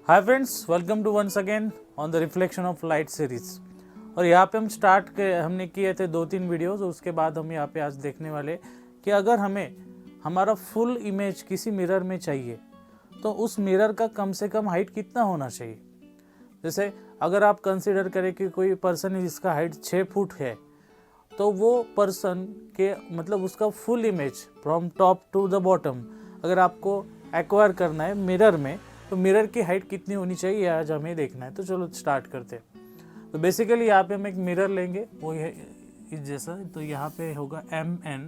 Hi friends, welcome to once again on the reflection of light series. और यहाँ पे हमने किए थे 2-3 वीडियोस। उसके बाद हम यहाँ पे आज देखने वाले कि अगर हमें हमारा फुल इमेज किसी मिरर में चाहिए तो उस मिरर का कम से कम हाइट कितना होना चाहिए। जैसे अगर आप कंसिडर करें कि कोई पर्सन है जिसका हाइट 6 फुट है, तो वो पर्सन के मतलब उसका full image from top to the bottom अगर आपको एक्वायर करना है मिरर में, तो मिरर की हाइट कितनी होनी चाहिए आज हमें देखना है। तो चलो स्टार्ट करते हैं। तो बेसिकली यहाँ पे हम एक मिरर लेंगे, वो है इस जैसा। तो यहाँ पे होगा MN।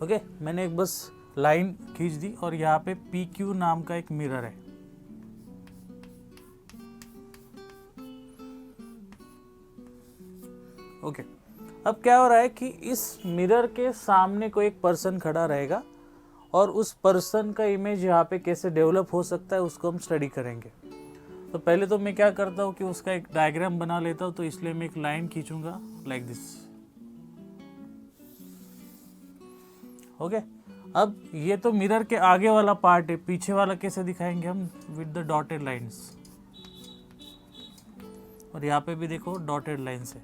ओके, मैंने एक बस लाइन खींच दी और यहाँ पे PQ नाम का एक मिरर है। ओके, अब क्या हो रहा है कि इस मिरर के सामने कोई एक पर्सन खड़ा रहेगा और उस पर्सन का इमेज यहाँ पे कैसे डेवलप हो सकता है उसको हम स्टडी करेंगे। तो पहले तो मैं क्या करता हूँ कि उसका एक डायग्राम बना लेता हूँ। तो इसलिए मैं एक लाइन खींचूंगा लाइक दिस। ओके, अब ये तो मिरर के आगे वाला पार्ट है, पीछे वाला कैसे दिखाएंगे हम? With the dotted lines. और यहाँ पे भी देखो डॉटेड लाइंस है।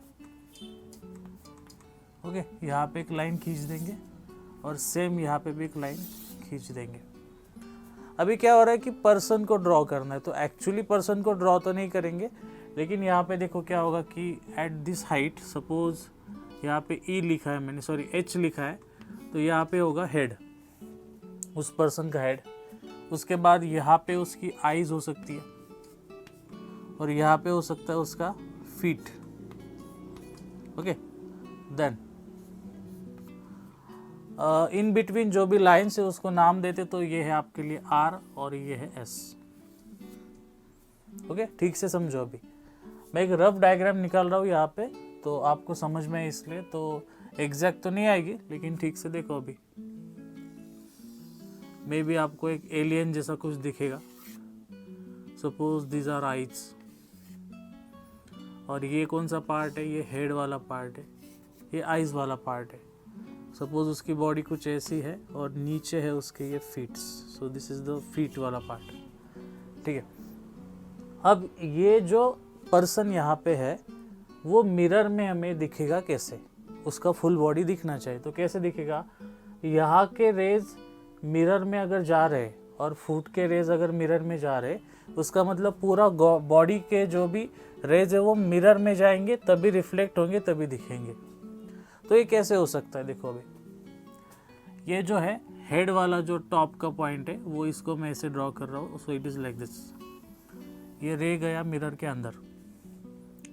ओके, यहाँ पे एक लाइन खींच देंगे और सेम यहाँ पे भी एक लाइन खींच देंगे। अभी क्या हो रहा है कि पर्सन को ड्रॉ करना है, तो एक्चुअली पर्सन को ड्रॉ तो नहीं करेंगे, लेकिन यहाँ पे देखो क्या होगा कि एट दिस हाइट, सपोज यहाँ पे E लिखा है मैंने, सॉरी H लिखा है, तो यहाँ पे होगा हेड, उस पर्सन का हेड। उसके बाद यहाँ पे उसकी आईज हो सकती है और यहाँ पे हो सकता है उसका feet. Okay, then in between जो भी लाइन्स है उसको नाम देते। तो ये है आपके लिए R और ये है S। ओके, ठीक से समझो। अभी मैं एक रफ डायग्राम निकाल रहा हूँ यहाँ पे, तो आपको समझ में, इसलिए तो एग्जैक्ट तो नहीं आएगी, लेकिन ठीक से देखो। अभी मे बी आपको एक एलियन जैसा कुछ दिखेगा। सपोज दीज आर आइज, और ये कौन सा पार्ट है? ये हेड वाला पार्ट है, ये आइज वाला पार्ट है। सपोज उसकी बॉडी कुछ ऐसी है और नीचे है उसके ये feets. So this is the feet वाला पार्ट। ठीक है, अब ये जो पर्सन यहाँ पे है वो मिरर में हमें दिखेगा कैसे? उसका फुल बॉडी दिखना चाहिए, तो कैसे दिखेगा? यहाँ के रेज मिरर में अगर जा रहे और फुट के रेज अगर मिरर में जा रहे, उसका मतलब पूरा बॉडी के जो भी रेज है वो मिरर में जाएंगे, तभी रिफ्लेक्ट होंगे, तभी दिखेंगे। तो ये कैसे हो सकता है? देखो अभी ये जो है हेड वाला जो टॉप का पॉइंट है, वो इसको मैं ऐसे ड्रॉ कर रहा हूँ। So it is like this. ये रे गया मिरर के अंदर।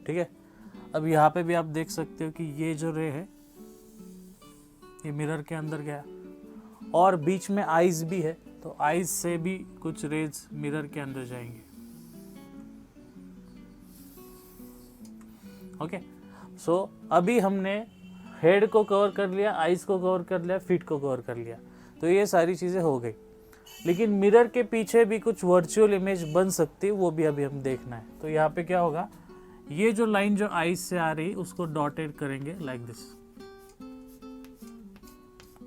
ठीक है, अब यहाँ पे भी आप देख सकते हो कि ये जो रे है ये मिरर के अंदर गया, और बीच में आईज भी है, तो आईज से भी कुछ रेज मिरर के अंदर जाएंगे। ओके, सो अभी हमने हेड को कवर कर लिया, आइज को कवर कर लिया, फीट को कवर कर लिया, तो ये सारी चीज़ें हो गई। लेकिन मिरर के पीछे भी कुछ वर्चुअल इमेज बन सकती है, वो भी अभी हम देखना है। तो यहाँ पे क्या होगा, ये जो लाइन जो आइज से आ रही उसको डॉटेड करेंगे लाइक दिस,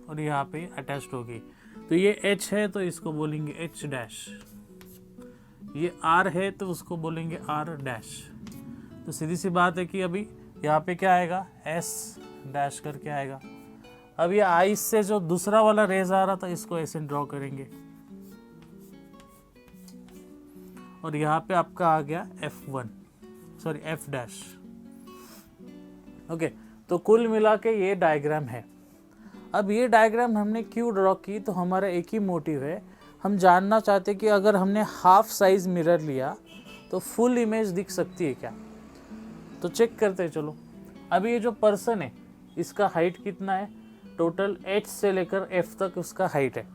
और यहाँ पे अटैच्ड होगी। तो ये H है तो इसको बोलेंगे H डैश, ये R है तो उसको बोलेंगे R डैश। तो सीधी सी बात है कि अभी यहाँ पे क्या आएगा, S डैश करके आएगा। अब ये आइस से जो दूसरा वाला रेज आ रहा था इसको ऐसे ड्रॉ करेंगे, और यहाँ पे आपका आ गया F1, sorry F dash. Okay, तो कुल मिला के ये डायग्राम है। अब ये डायग्राम हमने क्यों ड्रॉ की? तो हमारा एक ही मोटिव है, हम जानना चाहते कि अगर हमने हाफ साइज मिरर लिया तो फुल इमेज दिख सकती है क्या। तो चेक करते हैं, चलो। अभी ये जो पर्सन है इसका हाइट कितना है? टोटल H से लेकर F तक उसका हाइट है,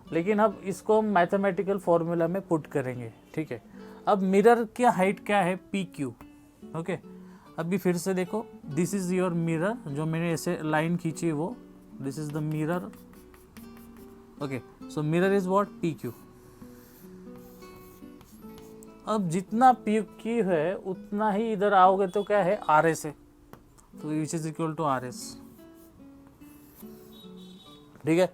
लेकिन अब इसको हम मैथमेटिकल फॉर्मूला में पुट करेंगे। ठीक है, अब मिरर की हाइट क्या है? PQ। ओके, अभी फिर से देखो, दिस इज योर मिरर, जो मैंने ऐसे लाइन खींची वो, this is the mirror. Okay, so mirror is what? PQ। अब जितना PQ है उतना ही इधर आओगे तो क्या है? RS है, तो which is equal to RS। ठीक है,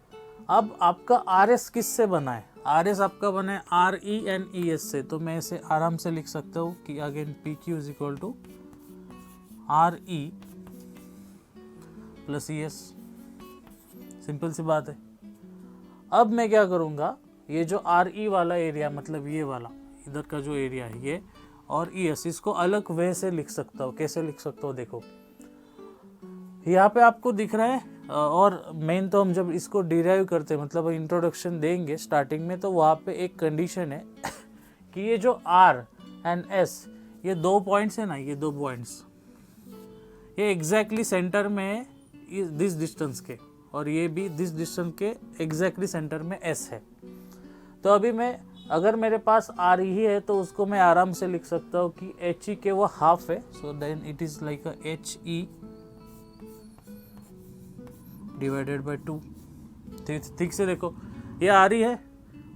अब आपका आर एस किससे बना है? आर एस आपका बना है RENES से, तो मैं इसे आराम से लिख सकता हूँ कि again PQ is equal to RE plus ES। Simple सी बात है। अब मैं क्या करूँगा, ये जो RE वाला एरिया, मतलब ये वाला इधर का जो एरिया है ये, और ES, इसको अलग वे से लिख सकता हूँ। कैसे लिख सकता हूँ? देखो यहाँ पे आपको दिख रहा है, और मेन तो हम जब इसको डिराइव करते हैं, मतलब इंट्रोडक्शन देंगे स्टार्टिंग में, तो वहाँ पे एक कंडीशन है कि ये जो R एंड S, ये 2 पॉइंट्स है ना, ये 2 पॉइंट्स ये एग्जैक्टली सेंटर में है दिस डिस्टेंस के, और ये भी दिस डिस्टेंस के एग्जैक्टली सेंटर में S है। तो अभी मैं, अगर मेरे पास R ही है तो उसको मैं आराम से लिख सकता हूँ कि HE के वो हाफ है, so then it is like a HE divided by 2। ठीक से देखो, ये RE है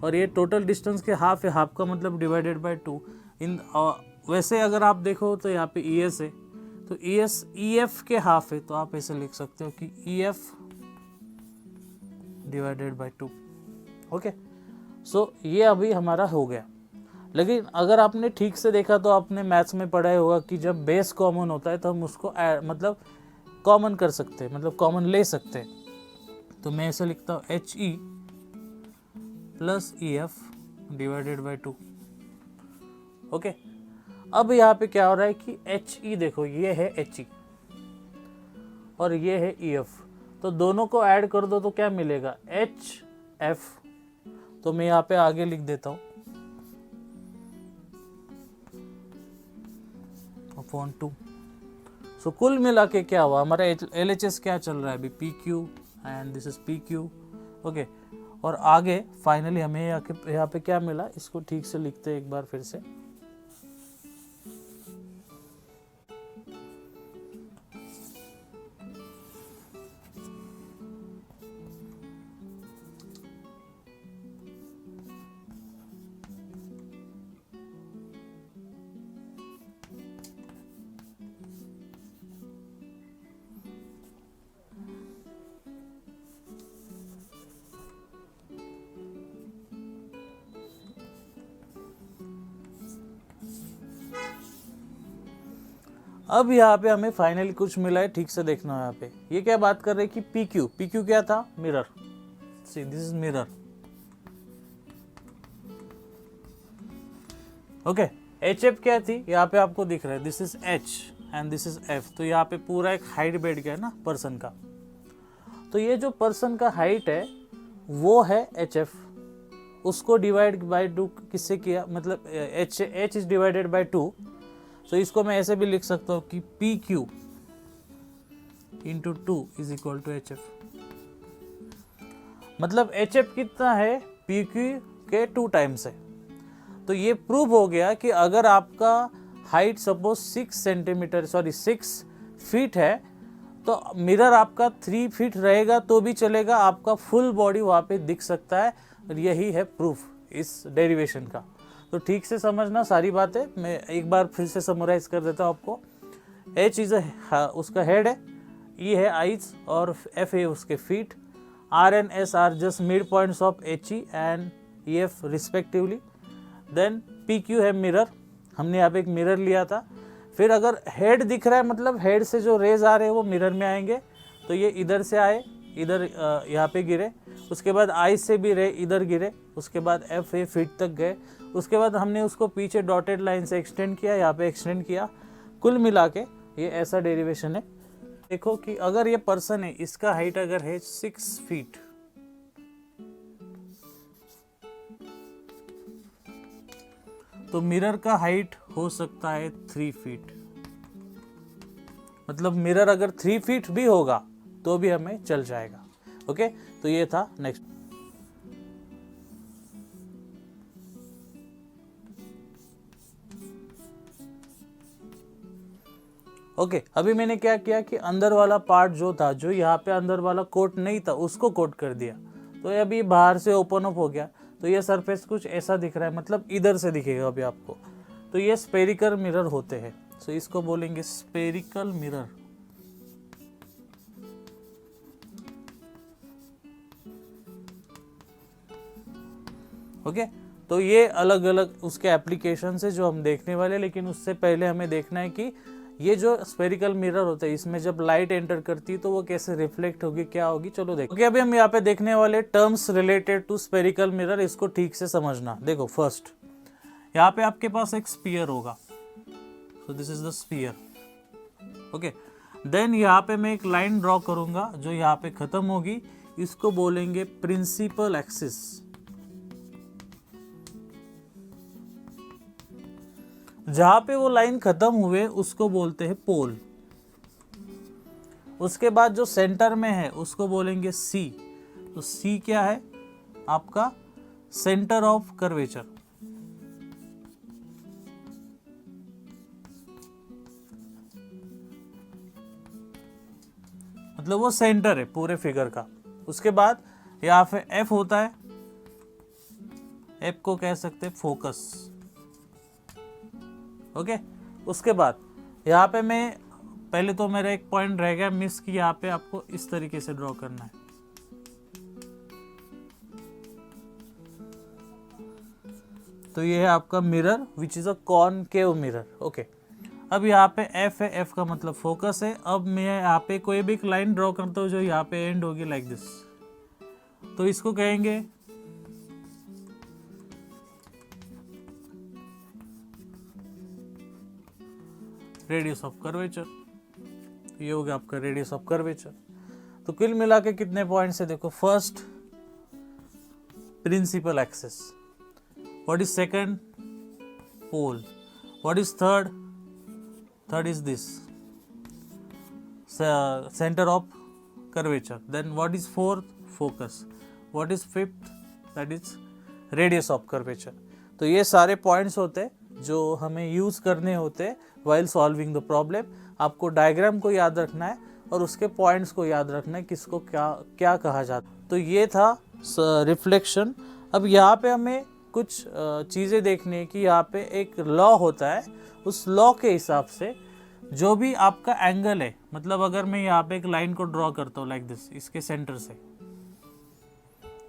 और ये टोटल डिस्टेंस के हाफ है, हाफ का मतलब डिवाइडेड बाय 2। इन वैसे अगर आप देखो तो यहाँ पे ES है, तो ES EF के हाफ है, तो आप ऐसे लिख सकते हो कि EF डिवाइडेड बाय 2। ओके, सो ये अभी हमारा हो गया। लेकिन अगर आपने ठीक से देखा तो आपने मैथ्स में पढ़ा होगा कि जब बेस कॉमन होता है तो हम उसको मतलब कॉमन कर सकते हैं, मतलब कॉमन ले सकते हैं। तो मैं ऐसे लिखता हूँ HE plus EF divided by 2। Okay, अब यहाँ पे क्या हो रहा है कि HE देखो, ये है HE और ये है EF, तो दोनों को ऐड कर दो तो क्या मिलेगा? HF। तो मैं यहाँ पे आगे लिख देता हूँ अपॉन 2। सो कुल मिला के क्या हुआ, हमारा LHS क्या चल रहा है अभी? PQ and this is PQ। Okay, और आगे फाइनली हमें यहाँ पे क्या मिला, इसको ठीक से लिखते हैं एक बार फिर से। अब यहाँ पे हमें फाइनली कुछ मिला है, ठीक से देखना है यहाँ पे। ये क्या बात कर रहे हैं कि PQ क्या था? Mirror. See this is mirror. Okay, HF क्या थी? यहाँ पे आपको दिख रहा है, this is H and this is F। तो यहाँ पे पूरा एक हाइट बैठ गया ना पर्सन का। तो ये जो पर्सन का हाइट है वो है HF, उसको डिवाइड बाय 2 किससे किया? मतलब H इज डिवाइडेड बाय 2। तो इसको मैं ऐसे भी लिख सकता हूँ कि PQ into 2 is equal to HF। मतलब HF कितना है? PQ के 2 टाइम्स है। तो ये प्रूव हो गया कि अगर आपका हाइट सपोज 6 फीट है तो मिरर आपका 3 फीट रहेगा तो भी चलेगा, आपका फुल बॉडी वहाँ पे दिख सकता है। और यही है प्रूफ इस डेरिवेशन का। तो ठीक से समझना सारी बातें, मैं एक बार फिर से समराइज कर देता हूँ आपको। H इज उसका हेड है, E है आइज और F है उसके फीट। R and S are just mid points of HE and EF respectively. Then PQ है मिरर, हमने यहाँ पे एक मिरर लिया था। फिर अगर हेड दिख रहा है, मतलब हेड से जो रेज आ रहे हैं वो मिरर में आएंगे, तो ये इधर से आए, इधर यहाँ पे गिरे, उसके बाद आई से भी रे इधर गिरे, उसके बाद F ए फीट तक गए, उसके बाद हमने उसको पीछे डॉटेड लाइन से एक्सटेंड किया, यहाँ पे एक्सटेंड किया। कुल मिला के ये ऐसा डेरिवेशन है। देखो कि अगर ये पर्सन है, इसका हाइट अगर है 6 फीट, तो मिरर का हाइट हो सकता है 3 फीट। मतलब मिरर अगर 3 फीट भी होगा तो भी हमें चल जाएगा। ओके, तो ये था नेक्स्ट। ओके, अभी मैंने क्या किया कि अंदर वाला पार्ट जो था, जो यहाँ पे अंदर वाला कोट नहीं था, उसको कोट कर दिया। तो ये अभी बाहर से ओपन अप हो गया, तो ये सरफेस कुछ ऐसा दिख रहा है, मतलब इधर से दिखेगा अभी आपको। तो ये स्पेरिकल मिरर होते हैं, सो इसको बोलेंगे स्पेरिकल मिरर। ओके तो ये अलग अलग उसके एप्लीकेशन है जो हम देखने वाले, लेकिन उससे पहले हमें देखना है कि ये जो स्फेरिकल मिरर होता है इसमें जब लाइट एंटर करती है तो वो कैसे रिफ्लेक्ट होगी, क्या होगी, चलो देखो। अभी हम यहाँ पे देखने वाले terms related to spherical mirror, इसको ठीक से समझना। देखो फर्स्ट यहाँ पे आपके पास एक स्फीयर होगा, so this is the sphere. Okay then यहाँ पे मैं एक लाइन ड्रॉ करूंगा जो यहाँ पे खत्म होगी, इसको बोलेंगे प्रिंसिपल एक्सिस। जहां पे वो लाइन खत्म हुए उसको बोलते हैं पोल। उसके बाद जो सेंटर में है उसको बोलेंगे सी। तो सी क्या है? आपका सेंटर ऑफ कर्वेचर। मतलब वो सेंटर है पूरे फिगर का। उसके बाद यहाँ पे एफ होता है, एफ को कह सकते हैं फोकस। ओके उसके बाद यहाँ पे मैं पहले तो मेरा एक पॉइंट रह गया मिस की, यहाँ पे आपको इस तरीके से ड्रॉ करना है। तो ये है आपका mirror which is a concave mirror. Okay अब यहाँ पे एफ है, एफ का मतलब फोकस है। अब मैं यहाँ पे कोई भी एक लाइन ड्रॉ करता हूँ जो यहाँ पे एंड होगी लाइक दिस, तो इसको कहेंगे रेडियस ऑफ कर्वेचर। ये हो गया आपका रेडियस ऑफ कर्वेचर। तो कुल मिला के कितने पॉइंट्स है देखो। First principal axis, what is second pole, what is third, third is this centre of curvature, then what is fourth focus, what is fifth that is radius of curvature. तो ये सारे पॉइंट्स होते हैं जो हमें use करने होते हैं वाइल सॉल्विंग द प्रॉब्लम। आपको डायग्राम को याद रखना है और उसके पॉइंट्स को याद रखना है, किसको क्या क्या कहा जाता है। तो ये था रिफ्लेक्शन। अब यहाँ पे हमें कुछ चीज़ें देखनी है कि यहाँ पे एक लॉ होता है, उस लॉ के हिसाब से जो भी आपका एंगल है, मतलब अगर मैं यहाँ पे एक लाइन को ड्रॉ करता हूँ लाइक दिस, इसके सेंटर से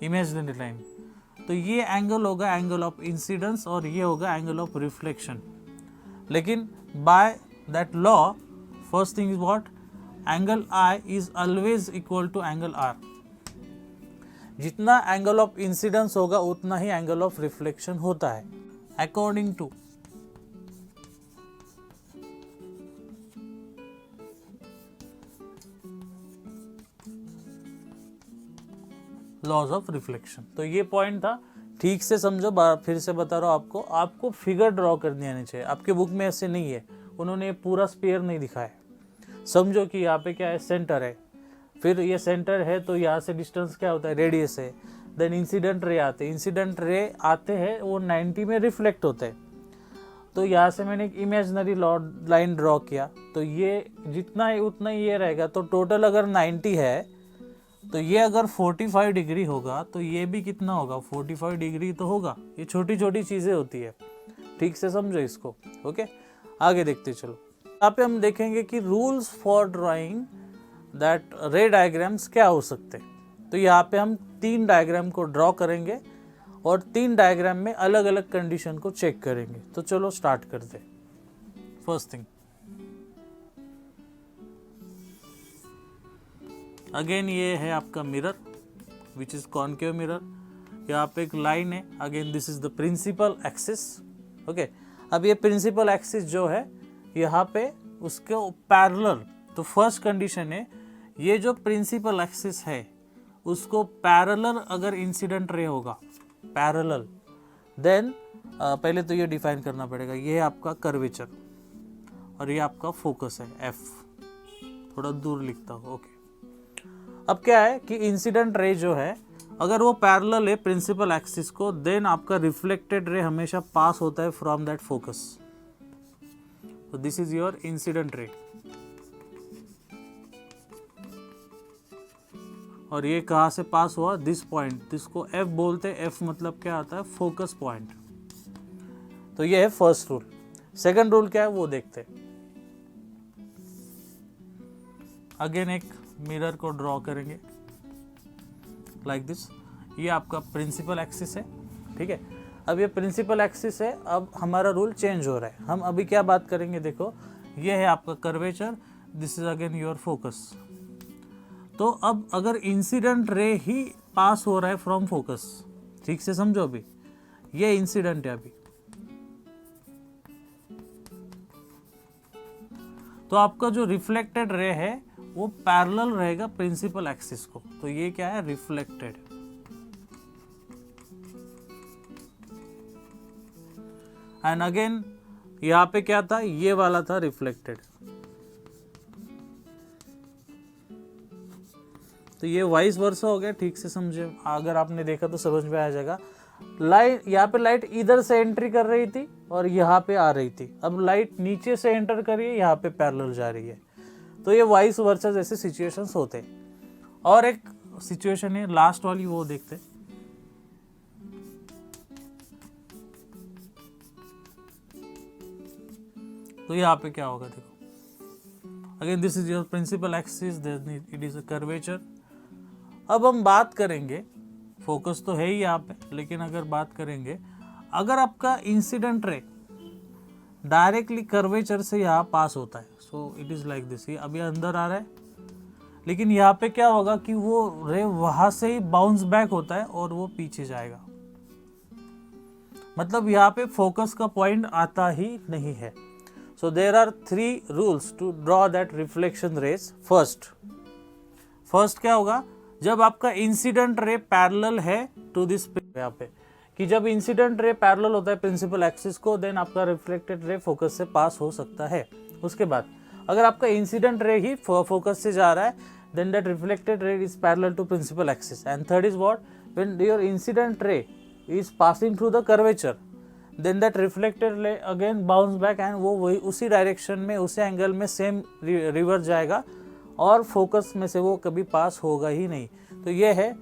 इमेजिनरी लाइन, तो ये एंगल होगा एंगल ऑफ इंसिडेंस और ये होगा एंगल ऑफ रिफ्लेक्शन। लेकिन by that law first thing is what, angle I is always equal to angle R. जितना एंगल ऑफ इंसिडेंस होगा उतना ही एंगल ऑफ रिफ्लेक्शन होता है according to laws of reflection. तो ये पॉइंट था, ठीक से समझो। फिर से बता रहा हूँ आपको फिगर ड्रॉ करनी आनी चाहिए। आपके बुक में ऐसे नहीं है, उन्होंने पूरा स्फीयर नहीं दिखाया। समझो कि यहाँ पे क्या है, सेंटर है, फिर ये सेंटर है तो यहाँ से डिस्टेंस क्या होता है, रेडियस है। देन इंसिडेंट रे आते हैं, इंसिडेंट रे आते हैं वो 90 में रिफ्लेक्ट होते हैं। तो यहाँ से मैंने एक इमेजिनरी लाइन ड्रॉ किया, तो ये जितना है उतना ही ये रहेगा। तो टोटल अगर 90 है तो ये अगर 45 डिग्री होगा तो ये भी कितना होगा, 45 डिग्री तो होगा। ये छोटी छोटी चीज़ें होती है, ठीक से समझो इसको। ओके आगे देखते चलो। यहाँ पे हम देखेंगे कि रूल्स फॉर ड्राइंग दैट रे डायग्राम्स क्या हो सकते हैं। तो यहाँ पे हम 3 डायग्राम को ड्रॉ करेंगे और 3 डायग्राम में अलग अलग कंडीशन को चेक करेंगे। तो चलो स्टार्ट करते। फर्स्ट थिंग, अगेन ये है आपका mirror which is concave mirror. यहाँ पे एक लाइन है, again this is the principal axis. Okay अब ये प्रिंसिपल एक्सिस जो है यहाँ पे उसके पैरेलल, तो फर्स्ट कंडीशन है ये जो प्रिंसिपल एक्सिस है उसको पैरेलल अगर इंसिडेंट रे होगा, पैरेलल, देन पहले तो ये डिफाइन करना पड़ेगा। ये है आपका कर्वेचर और ये आपका फोकस है एफ। थोड़ा दूर लिखता हूँ। ओके अब क्या है कि इंसिडेंट रे जो है अगर वो पैरेलल है प्रिंसिपल एक्सिस को, देन आपका रिफ्लेक्टेड रे हमेशा पास होता है फ्रॉम दैट फोकस। तो दिस इज योर इंसिडेंट रे। और ये कहाँ से पास हुआ, दिस पॉइंट, जिसको एफ बोलते हैं। एफ मतलब क्या आता है, फोकस पॉइंट। तो ये है फर्स्ट रूल। सेकंड रूल क्या है वो देखते हैं। अगेन एक मिरर को ड्रॉ करेंगे लाइक दिस। ये आपका प्रिंसिपल एक्सिस है, ठीक है। अब ये प्रिंसिपल एक्सिस है, अब हमारा रूल चेंज हो रहा है। हम अभी क्या बात करेंगे, देखो ये है आपका curvature, this is again your focus. तो अब अगर इंसिडेंट रे ही पास हो रहा है फ्रॉम फोकस, ठीक से समझो, अभी ये इंसिडेंट है अभी, तो आपका जो रिफ्लेक्टेड रे है वो पैरेलल रहेगा प्रिंसिपल एक्सिस को, तो ये क्या है, रिफ्लेक्टेड। एंड अगेन यहां पे क्या था, ये वाला था रिफ्लेक्टेड। तो ये वाइस वर्सा हो गया, ठीक से समझे, अगर आपने देखा तो समझ में आ जाएगा। लाइट, यहाँ पे लाइट इधर से एंट्री कर रही थी और यहाँ पे आ रही थी, अब लाइट नीचे से एंटर कर रही है, यहाँ पे पैरेलल जा रही है। तो ये वाइस वर्सा जैसे सिचुएशंस होते हैं। और एक सिचुएशन है लास्ट वाली, वो देखते हैं। तो यहाँ पे क्या होगा, देखो again this is your principal axis, it is a curvature. अब हम बात करेंगे, फोकस तो है ही यहाँ पे, लेकिन अगर बात करेंगे, अगर आपका इंसिडेंट रे डायरेक्टली कर्वेचर से यहाँ पास होता है, so it is like this, ये अभी अंदर आ रहा है, लेकिन यहाँ पे क्या होगा कि वो रे वहां से ही बाउंस बैक होता है और वो पीछे जाएगा, मतलब यहाँ पे फोकस का पॉइंट आता ही नहीं है। So there are 3 rules to draw that reflection rays. First क्या होगा, जब आपका इंसिडेंट रे पैरेलल है टू दिस, यहाँ पे कि जब इंसिडेंट रे पैरेलल होता है प्रिंसिपल एक्सिस को, देन आपका रिफ्लेक्टेड रे फोकस से पास हो सकता है। उसके बाद अगर आपका इंसिडेंट रे ही फोकस से जा रहा है, then that reflected ray is parallel to principal axis. And third is what, when your incident ray is passing through the curvature, then that reflected ray again bounce back and वो वही उसी direction में, उसी angle में same reverse जाएगा और focus में से वो कभी पास होगा ही नहीं। तो ये है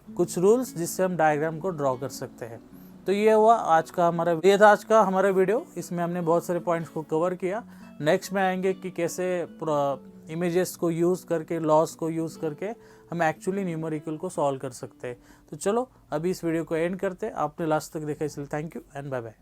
कुछ रूल्स जिससे हम डायग्राम को ड्रॉ कर सकते हैं। तो ये हुआ आज का हमारा, ये था आज का हमारा वीडियो। इसमें हमने बहुत सारे पॉइंट्स को कवर किया। नेक्स्ट में आएंगे कि कैसे इमेजेस को यूज़ करके, लॉस को यूज़ करके हम एक्चुअली न्यूमेरिकल को सॉल्व कर सकते हैं। तो चलो अभी इस वीडियो को एंड करते हैं। आपने लास्ट तक देखा इसलिए thank you and bye bye.